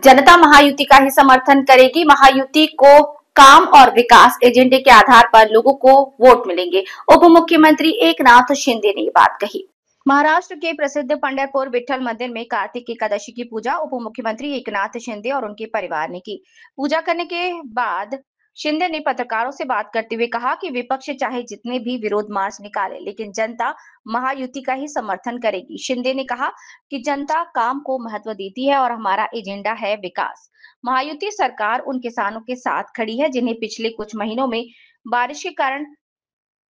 जनता महायुति का ही समर्थन करेगी। महायुति को काम और विकास एजेंडे के आधार पर लोगों को वोट मिलेंगे। उप मुख्यमंत्री एकनाथ शिंदे ने ये बात कही। महाराष्ट्र के प्रसिद्ध पंढरपुर विठ्ठल मंदिर में कार्तिक एकादशी की पूजा उप मुख्यमंत्री एकनाथ शिंदे और उनके परिवार ने की। पूजा करने के बाद शिंदे ने पत्रकारों से बात करते हुए कहा कि विपक्ष चाहे जितने भी विरोध मार्च निकाले, लेकिन जनता महायुति का ही समर्थन करेगी। शिंदे ने कहा कि जनता काम को महत्व देती है और हमारा एजेंडा है विकास। महायुति सरकार उन किसानों के साथ खड़ी है जिन्हें पिछले कुछ महीनों में बारिश के कारण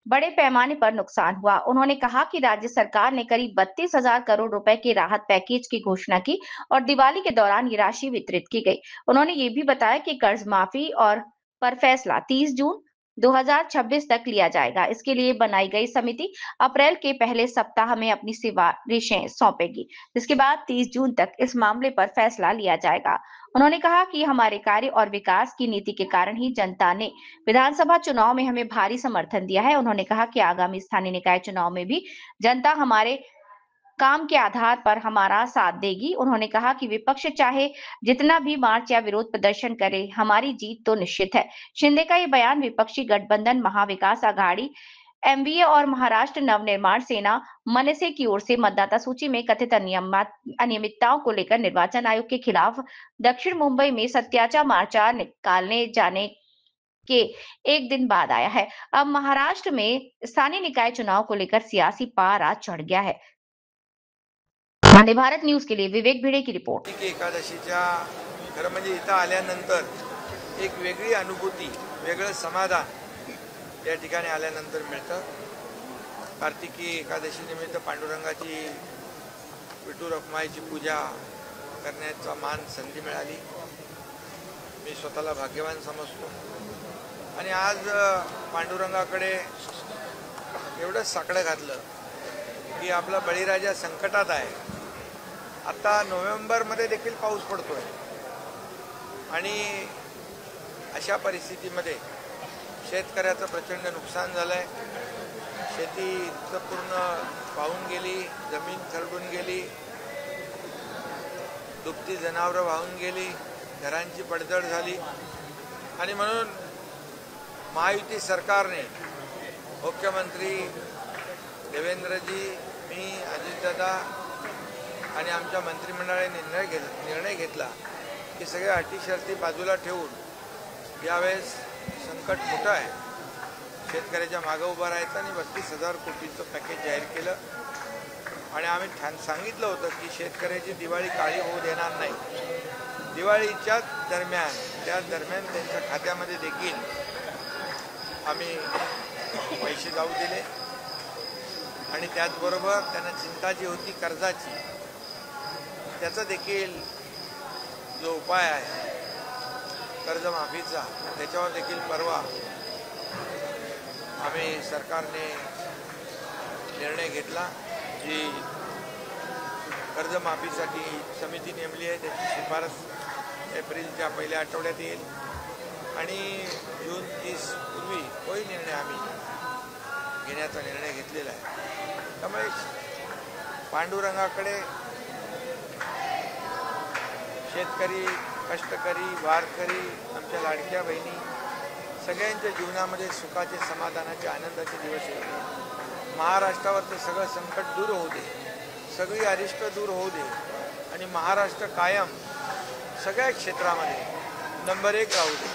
बड़े पैमाने पर नुकसान हुआ। उन्होंने कहा कि राज्य सरकार ने करीब 32,000 करोड़ रुपए के राहत पैकेज की घोषणा की और दिवाली के दौरान ये राशि वितरित की गई। उन्होंने ये भी बताया कि कर्ज माफी और पर फैसला 30 जून 2026 तक लिया जाएगा। इसके लिए बनाई गई समिति अप्रैल के पहले सप्ताह में अपनी सिफारिशें सौंपेगी, जिसके बाद 30 जून तक इस मामले पर फैसला लिया जाएगा। उन्होंने कहा कि हमारे कार्य और विकास की नीति के कारण ही जनता ने विधानसभा चुनाव में हमें भारी समर्थन दिया है। उन्होंने कहा कि आगामी स्थानीय निकाय चुनाव में भी जनता हमारे काम के आधार पर हमारा साथ देगी। उन्होंने कहा कि विपक्ष चाहे जितना भी मार्च या विरोध प्रदर्शन करे, हमारी जीत तो निश्चित है। शिंदे का ये बयान विपक्षी गठबंधन महाविकास आघाड़ी एमवीए और महाराष्ट्र नवनिर्माण सेना मनसे की ओर से मतदाता सूची में कथित अनियमितताओं को लेकर निर्वाचन आयोग के खिलाफ दक्षिण मुंबई में सत्याचार मोर्चा निकालने जाने के एक दिन बाद आया है। अब महाराष्ट्र में स्थानीय निकाय चुनाव को लेकर सियासी पारा चढ़ गया है। वंदे भारत न्यूज के लिए विवेक भिडे की रिपोर्ट। एकादशीच्या खरं म्हणजे इथं आल्यानंतर एक वेगळी अनुभूती, वेगळं समाधान या ठिकाणी आल्यानंतर मिळतं। कार्तिकी एकादशी निमित्त पांडुरंगाची विठू रखुमाईची पूजा करण्याचा मान संधी मिळाली। मी स्वतःला भाग्यवान समजतो आणि आज पांडुरंगाकडे एवढं साकडं घातलं की आपला बळीराजा संकटात आहे। आता नोव्हेंबरमध्ये देखील पाऊस पडतोय आणि अशा परिस्थितीमध्ये शेतकऱ्याचं प्रचंड नुकसान झालंय। शेती पूर्ण वाहून गेली, जमीन खरडून गेली, दुभती जनावरं वाहून गेली, घरांची पडझड झाली आणि म्हणून महायुती सरकारने मुख्यमंत्री देवेंद्रजी, मी, अजितदादा आणि आमच्या मंत्रिमंडळाने निर्णय घेतला की सगळ्या अटी शर्ती बाजूला ठेवून यावेळेस संकट मोठं आहे, शेतकऱ्याच्या मागे उभं राहायचं आणि 32,000 कोटीचं पॅकेज जाहीर केलं आणि आम्ही सांगितलं होतं की शेतकऱ्याची दिवाळी काळी होऊ देणार नाही। दिवाळीच्या दरम्यान त्यांच्या खात्यामध्ये देखील आम्ही पैसे जाऊ दिले आणि त्याचबरोबर त्यांना चिंता जी होती कर्जाची, त्याचा देखील जो उपाय आहे कर्जमाफीचा, त्याच्यावर देखील परवा आम्ही सरकारने निर्णय घेतला। जी कर्जमाफीसाठी समिती नेमली आहे त्याची शिफारस एप्रिलच्या पहिल्या आठवड्यात येईल आणि जून 30 पूर्वी तोही निर्णय आम्ही घेण्याचा निर्णय घेतलेला आहे। त्यामुळे पांडुरंगाकडे शेतकरी, कष्टकरी, वारकरी, आमच्या लाडक्या बहिणी सगळ्यांच्या जीवनामध्ये सुखाचे, समाधानाचे, आनंदाचे दिवस येतील। महाराष्ट्रावरचं सगळं संकट दूर होऊ दे, सगळी अरिष्ट दूर होऊ दे आणि महाराष्ट्र कायम सगळ्या क्षेत्रामध्ये नंबर 1 राहू दे।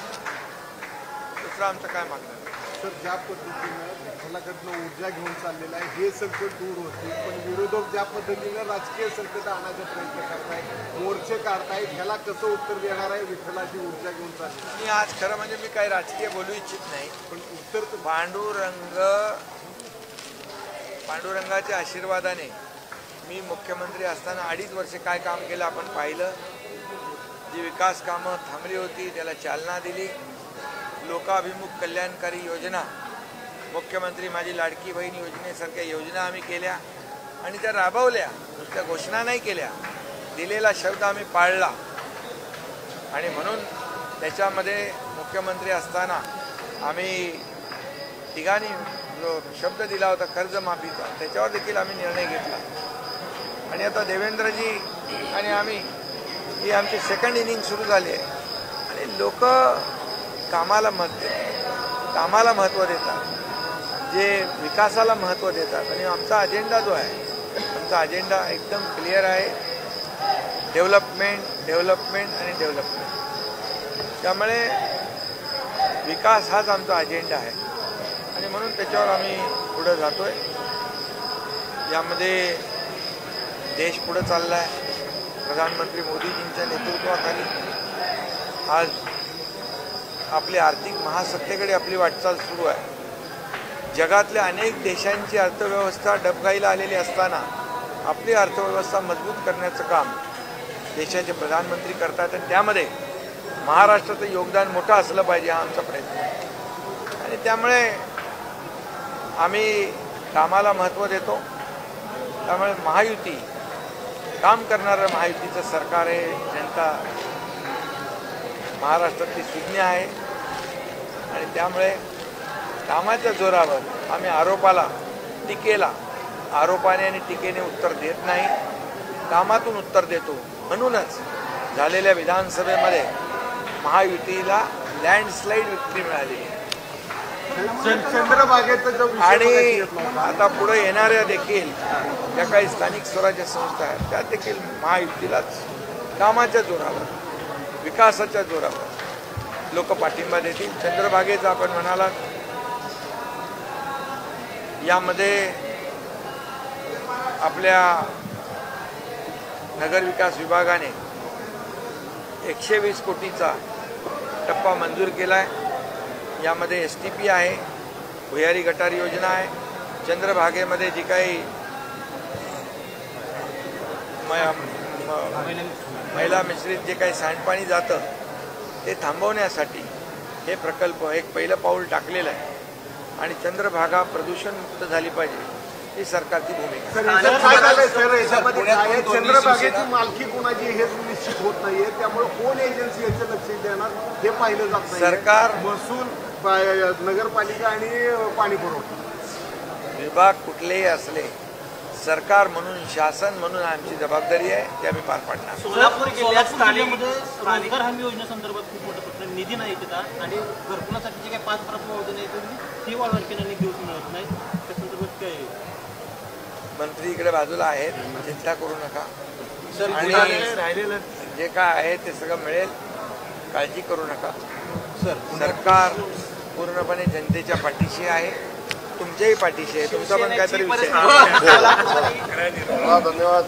दुसरं आमचं काय मागणं सर, ज्या पद्धतीनं विठ्ठलाकडनं ऊर्जा घेऊन चाललेलं आहे हे संकट दूर होते, पण विरोधक ज्या पद्धतीनं राजकीय संकट आणण्याचा प्रयत्न करतायत, मोर्चे काढतायत, ह्याला कसं उत्तर देणार आहे? विठ्ठलाची ऊर्जा घेऊन चालली मी आज खरं म्हणजे मी काही राजकीय बोलू इच्छित नाही, पण उत्तर पांडुरंगाच्या आशीर्वादाने मी मुख्यमंत्री असताना 2.5 वर्षे काय काम केलं आपण पाहिलं। जी विकास कामं थांबली होती त्याला चालना दिली, लोकाभिमुख कल्याणकारी योजना, मुख्यमंत्री माझी लाडकी बहीण योजनेसारख्या योजना आम्ही केल्या आणि त्या राबवल्या, नुसत्या घोषणा नाही केल्या, दिलेला शब्द आम्ही पाळला आणि म्हणून त्याच्यामध्ये मुख्यमंत्री असताना आम्ही तिघांनी जो शब्द दिला होता कर्जमाफीचा, त्याच्यावर देखील आम्ही निर्णय घेतला आणि आता देवेंद्रजी आणि आम्ही ही आमची सेकंड इनिंग सुरू झाली आहे आणि लोक कामाला महत्त्व देतात, जे विकासाला महत्त्व देतात. आणि आमचा अजेंडा जो आहे, आमचा अजेंडा एकदम क्लिअर आहे, डेव्हलपमेंट आणि डेव्हलपमेंट. त्यामुळे विकास हाच आमचा अजेंडा आहे आणि म्हणून त्याच्यावर आम्ही पुढे जातोय. यामध्ये देश पुढे चालला आहे. प्रधानमंत्री मोदीजींच्या नेतृत्वाखाली आज आपली आर्थिक महासत्तेकडे आपली वाटचाल सुरू आहे. जगातल्या अनेक देशांची अर्थव्यवस्था डबघाईला आलेली असताना आपली अर्थव्यवस्था मजबूत करण्याचं काम देशाचे प्रधानमंत्री करतात आणि त्यामध्ये महाराष्ट्राचं योगदान मोठं असलं पाहिजे, हा आमचा प्रयत्न आहे. आणि त्यामुळे आम्ही कामाला महत्त्व देतो. त्यामुळे महायुती, काम करणारं महायुतीचं सरकार आहे. जनता महाराष्ट्रातली सुज्ञ आहे आणि त्यामुळे कामाच्या जोरावर आम्ही आरोपाने आणि टीकेने उत्तर देत नाही, कामातून उत्तर देतो. म्हणूनच झालेल्या विधानसभेमध्ये महायुतीला लँडस्लाईड विक्ट्री मिळाली आणि आता पुढे येणाऱ्या देखील ज्या काही स्थानिक स्वराज्य संस्था आहेत त्या देखील महायुतीलाच कामाच्या जोरावर, विकासाच्या जोरावर लोक पाठिंबा देतील. चंद्रभागेचा आपण म्हणालात, यामध्ये आपल्या नगरविकास विभागाने 120 कोटीचा टप्पा मंजूर केला आहे. यामध्ये STP आहे, भुयारी गटार योजना आहे. चंद्रभागेमध्ये जी काही महिला मिश्रित जे काही सांडपाणी जातं ते थांबवण्यासाठी हे प्रकल्प एक पहिलं पाऊल टाकलेलं आहे आणि चंद्रभागा प्रदूषणमुक्त झाली पाहिजे ही सरकारची भूमिका. चंद्रभागेची मालकी कोणाची हे निश्चित होत नाहीये, त्यामुळे कोण एजन्सी याचं लक्ष देणार हे पाहिलं जात नाही. सरकार, महसूल, नगरपालिका आणि पाणी पुरवठा विभाग कुठलेही असले, सरकार म्हणून, शासन म्हणून आमची जबाबदारी आहे, ती आम्ही पार पाडणार. सोलापूर जिल्ह्यामध्ये रोजगार हमी योजनेसंदर्भात खूप मोठा प्रश्न, निधी नाही तिथं आणि घरकुलासाठी जे काही 5 प्रमुख योजना आहेत ती वाढवण्याने निधी मिळत नाही. त्या संदर्भात काय मंत्री इकडे बाजूला आहेत, चिंता करू नका. आणि जे काय आहे ते सगळं मिळेल, काळजी करू नका. सरकार पूर्णपणे जनतेच्या पाठीशी आहे, तुमच्याही पाठीशी आहे. तुमचा पण काहीतरी विषय. धन्यवाद.